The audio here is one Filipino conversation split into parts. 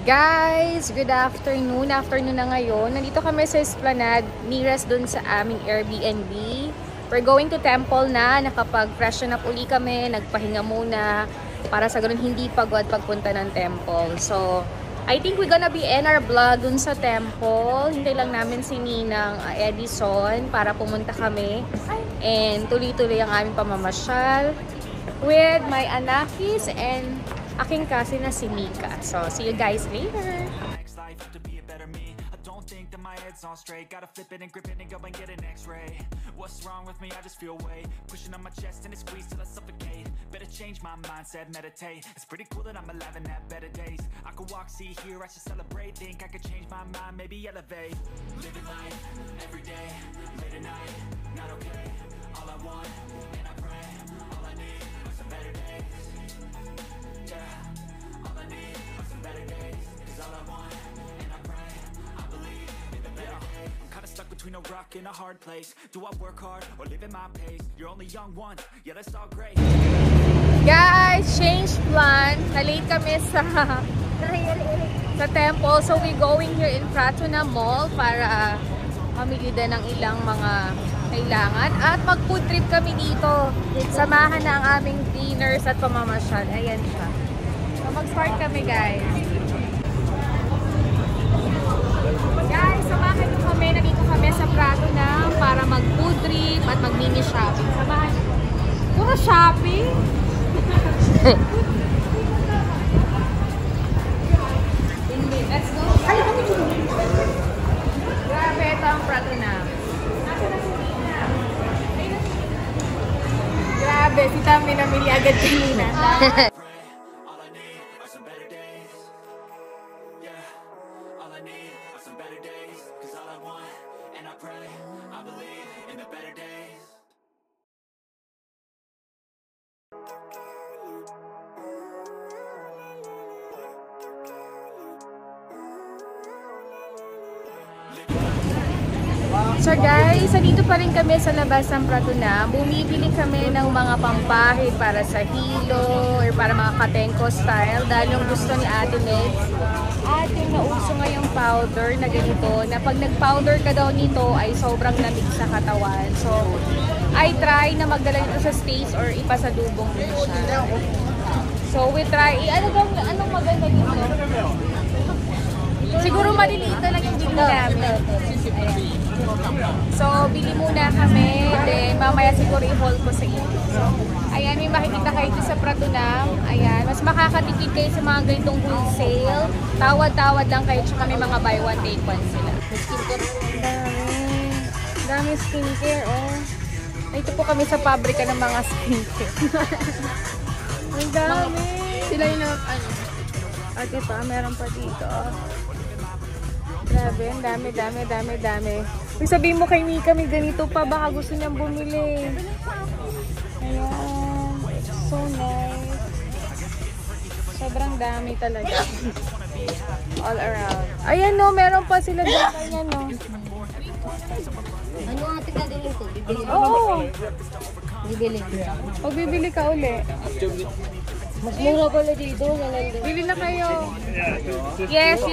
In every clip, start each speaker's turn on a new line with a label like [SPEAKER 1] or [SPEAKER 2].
[SPEAKER 1] Guys, good afternoon. Afternoon na ngayon. Nandito kami sa Esplanade, nearest dun sa aming Airbnb. We're going to temple na. Nakapag-freshen up uli kami. Nagpahinga muna para sa ganun hindi pagod pagpunta ng temple. So, I think we're gonna be in our vlog dun sa temple. Hintay lang namin si Ninang Edison para pumunta kami. And tuloy-tuloy ang aming pamamasyal with my anakis and aking kasi na si Mika. So, see you guys later.
[SPEAKER 2] On straight, gotta flip it and grip it and go and get an x-ray. What's wrong with me? I just feel weight pushing on my chest and it squeezes till I suffocate. Better change my mindset, meditate. It's pretty cool that I'm alive and have better days. I could walk, see, hear, I should celebrate. Think I could change my mind, maybe elevate. Living life, every day, late at night, not okay. All I want, and I pray, all I need are some better days. Yeah, all I need are some better days. Cause all I want, and I pray, I believe in the better days. I'm kinda stuck between a rock and a hard place. Do I work hard or live at my pace? You're only young once, yeah, that's all great.
[SPEAKER 1] Guys, change plan. Na-late kami sa temple. So, we're going here in Pratuna Mall para mamili din ng ilang mga kailangan. At mag-food trip kami dito. Samahan na ang aming dinners at pamamasyal. Ayan siya. So, mag-start kami, guys. Guys, samahan nyo kami. Nandito kami sa Pratuna para mag-food trip at mag-mini shopping. Samahan nyo. Puro shopping? Let's go. Grabe, ito ang Pratuna. Grabe, si Tami namili agad kanina.
[SPEAKER 2] All I need are some better days. Yeah, all I need are some better days. Cause all I want, and I pray, I believe in the better days.
[SPEAKER 1] So guys, nandito pa rin kami sa labas ng Pratuna. Bumibili kami ng mga pampahid para sa hilo or para mga katengko style dahil yung gusto ni Ate Neds. At yung nauso ngayong powder na ganito, na pag nag-powder ka daw nito ay sobrang lamig sa katawan. So, I try na magdala nito sa States or ipasalubong din siya. So, we try. Anong maganda dito? Siguro maliliit na lang yung bili namin. So, bili muna kami. Then, mamaya siguro i-haul ko sa inyo. So, ayan, may makikita kayo dito sa Pratuna. Ayan, mas makakatipid kayo sa mga ganitong wholesale. Tawad-tawad lang kayo. Tsaka may mga buy one, take one sila. Skincare. Dami skincare, oh. Ito po kami sa pabrika ng mga skincare. Ang dami. Sila yung at ito, meron pa dito. Grabe, ang dami. Kung sabihin mo kay Mika, may ganito pa, baka gusto niyang bumili. Ayan. So nice. Sobrang dami talaga. All around. Ayan no, meron pa sila dyan. Ayan no.
[SPEAKER 3] Ano ang ating natin ito? Bibili?
[SPEAKER 1] Oo.
[SPEAKER 3] Bibili.
[SPEAKER 1] Pag bibili ka uli.
[SPEAKER 3] Mas mura pala dito.
[SPEAKER 1] Bili na kayo. Yes.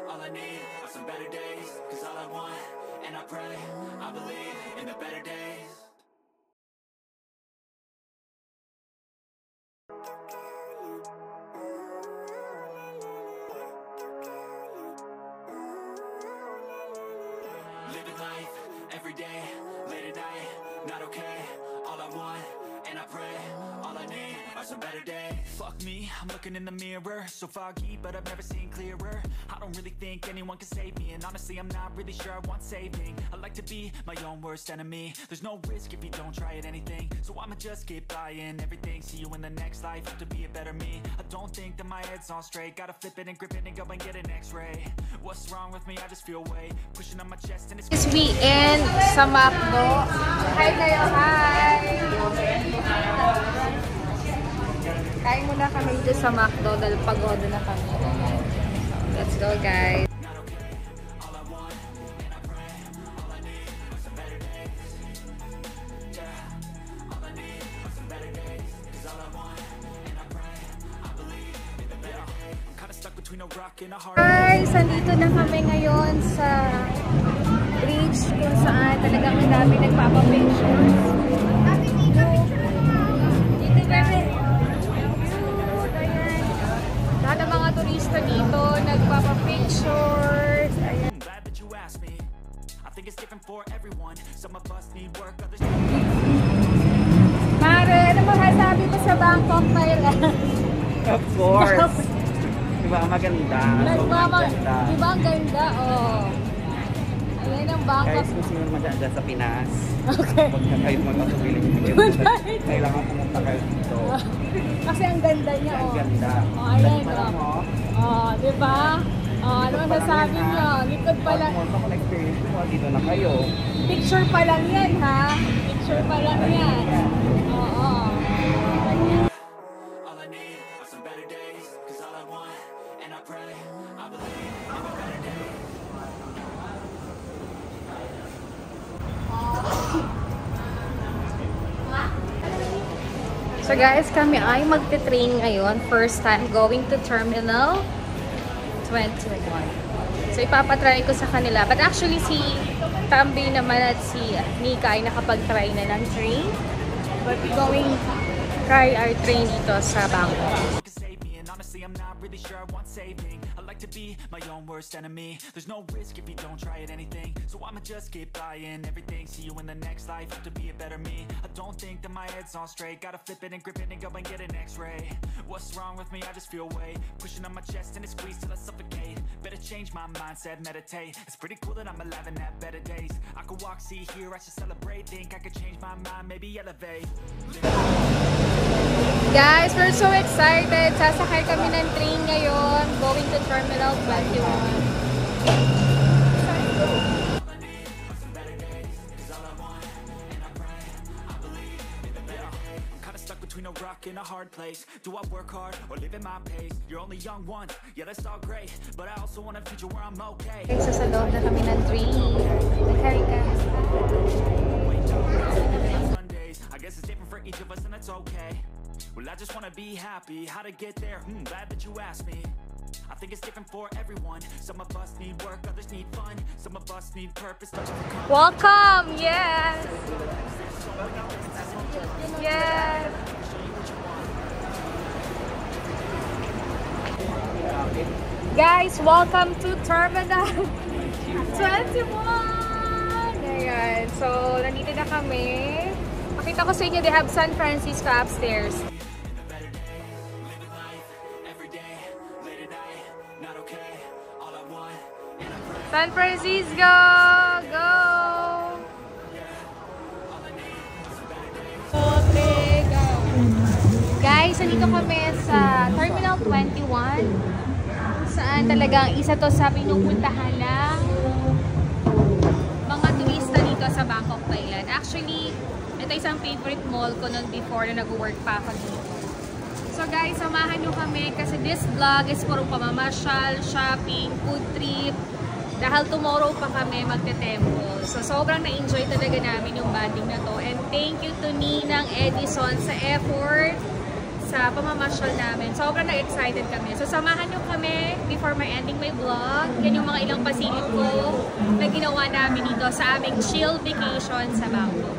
[SPEAKER 2] All I need are some better days. Cause all I want, and I pray, I believe in the better days. Living life, every day, late at night, not okay. All I want, and I pray, all I need are some better days. Fuck me, I'm looking in the mirror, so foggy, but I've never seen clearer. I don't really think anyone can save me, and honestly I'm not really sure I want saving. I like to be my own worst enemy. There's no risk if you don't try at anything, so I'ma just keep buying everything. See you in the next life, have to be a better me. I don't think that my head's on straight, gotta flip it and grip it and go and get an x-ray. What's wrong with me? I just feel weight pushing on my chest and it's
[SPEAKER 1] This weekend sa McDo. Hi kayo, hi! Kain muna kami dito sa McDo dahil pagod na kami. Let's go, guys. Guys, andito na kami ngayon sa bridge kung saan talagang ang dami nagpapapictures. Dito kami. Lahat ng mga turista dito nagpapapictures. Ayan. Mare, ano masasabi mo sa Bangkok, Thailand?
[SPEAKER 4] Of course. Diba maganda?
[SPEAKER 1] Diba ang ganda? Oh. Ayan ang Bangkok.
[SPEAKER 4] Guys, kung sino maganda sa Pinas,
[SPEAKER 1] Okay.
[SPEAKER 4] huwag na kayo magpatuloy. Kailangan pumunta kayo dito.
[SPEAKER 1] Kasi ang ganda niya,
[SPEAKER 4] Ang
[SPEAKER 1] oh.
[SPEAKER 4] ganda.
[SPEAKER 1] Oh, ayan,
[SPEAKER 4] Ganda
[SPEAKER 1] oh.
[SPEAKER 4] mo.
[SPEAKER 1] Oh, diba? Oh, ano masasabi niyo? Likod pa lang.
[SPEAKER 4] Kung experience mo, dito na kayo.
[SPEAKER 1] Picture pa lang yan, ha? Picture pa lang yan. Oo.
[SPEAKER 2] All I need are some better days, 'cause all I want, and I pray, I believe in a better day.
[SPEAKER 1] So guys, kami ay magte-train ngayon. First time going to Terminal 21. So ipapatry ko sa kanila. But actually si Tambi naman at si Nika ay nakapag-try na ng train. But we're going try our train dito sa Bangkok.
[SPEAKER 2] Save me, and honestly I'm not really sure I want saving. I like to be my own worst enemy. There's no risk if you don't try at anything, so I'ma just keep buying everything. See you in the next life, have to be a better me. I don't think that my head's on straight, gotta flip it and grip it and go and get an x-ray. What's wrong with me? I just feel weight pushing on my chest and it squeezes till I suffocate. Better change my mindset, meditate. It's pretty cool that I'm alive and have better days. I could walk, see, hear, I should celebrate. Think I could change my mind, maybe elevate.
[SPEAKER 1] Guys, we're so excited. Sasakay kami ng train ngayon. Going to Terminal 21.
[SPEAKER 2] Between a rock and a hard place. Do I work hard or live at my pace? You're only young once, yeah that's all great, but I also want a future where I'm okay.
[SPEAKER 1] Isa sa loob na kami ng train. Nagkari ka.
[SPEAKER 2] Sundays, I guess it's different for each of us and that's okay. Well I just wanna be happy, how to get there, glad that you asked me. I think it's different for everyone. Some of us need work, others need fun. Some of us need purpose.
[SPEAKER 1] Welcome! Yes! Yes! Guys, welcome to Terminal 21! Ayan. So, nandito na kami. Pakita ko sa inyo, they have San Francisco upstairs. San Francisco! Go! Okay, go! Guys, nandito kami sa Terminal 21. Saan talagang isa to sa pinupuntahan ng mga turista dito sa Bangkok, Thailand. Actually, ito isang favorite mall ko noon before na nag-work pa ako dito. So guys, samahan nyo kami kasi this vlog is puro pamamasyal, shopping, food trip. Dahil tomorrow pa kami magte-temple. So sobrang na-enjoy talaga namin yung bonding na to. And thank you to Ninang Edison sa effort sa pamamasyal namin. Sobrang na-excited kami. So samahan nyo kami before my ending my vlog. Yan yung mga ilang pasilip ko na ginawa namin dito sa aming chill vacation sa Bangkok.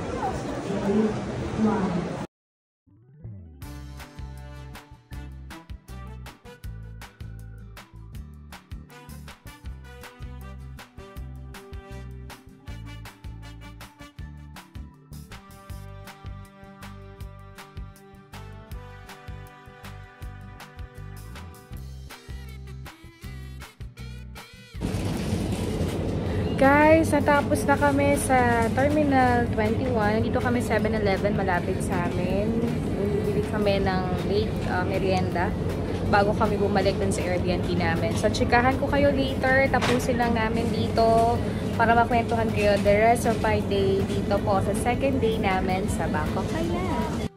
[SPEAKER 1] Guys, natapos na kami sa Terminal 21. Dito kami 7-Eleven, malapit sa amin. Bili kami ng late merienda bago kami bumalik dun sa Airbnb namin. So, chikahan ko kayo later. Tapusin lang namin dito para makwentuhan kayo the rest of my day dito po sa second day namin sa Bangkok, Thailand.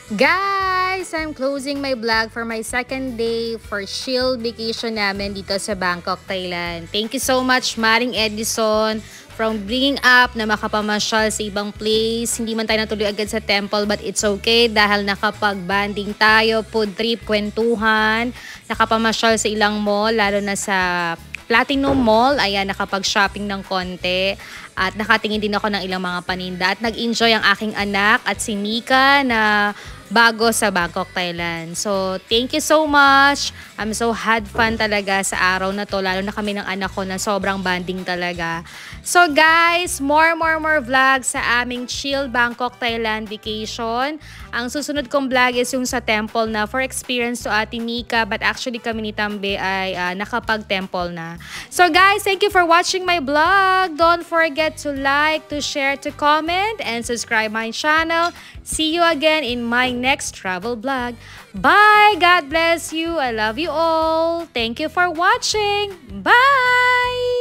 [SPEAKER 1] Guys, I'm closing my vlog for my second day for chill vacation namin dito sa Bangkok, Thailand. Thank you so much, Maring Edison, from bringing up na makapamasyal sa ibang place. Hindi man tayo natuloy agad sa temple, but it's okay dahil nakapag-banding tayo, food trip, kwentuhan, nakapamasyal sa ilang mall, lalo na sa Platinum Mall. Ayan, nakapag-shopping ng konti. At nakatingin din ako ng ilang mga paninda. At nag-enjoy ang aking anak at si Mika na bago sa Bangkok, Thailand. So, thank you so much. I'm so had fun talaga sa araw na to. Lalo na kami ng anak ko na sobrang banding talaga. So, guys, more vlogs sa aming chill Bangkok, Thailand vacation. Ang susunod kong vlog is yung sa temple na for experience to Ate Mika. But actually, kami ni Tambe ay nakapag-temple na. So, guys, thank you for watching my vlog. Don't forget to like, to share, to comment, and subscribe my channel. See you again in my next travel vlog. Bye! God bless you. I love you all. Thank you for watching. Bye!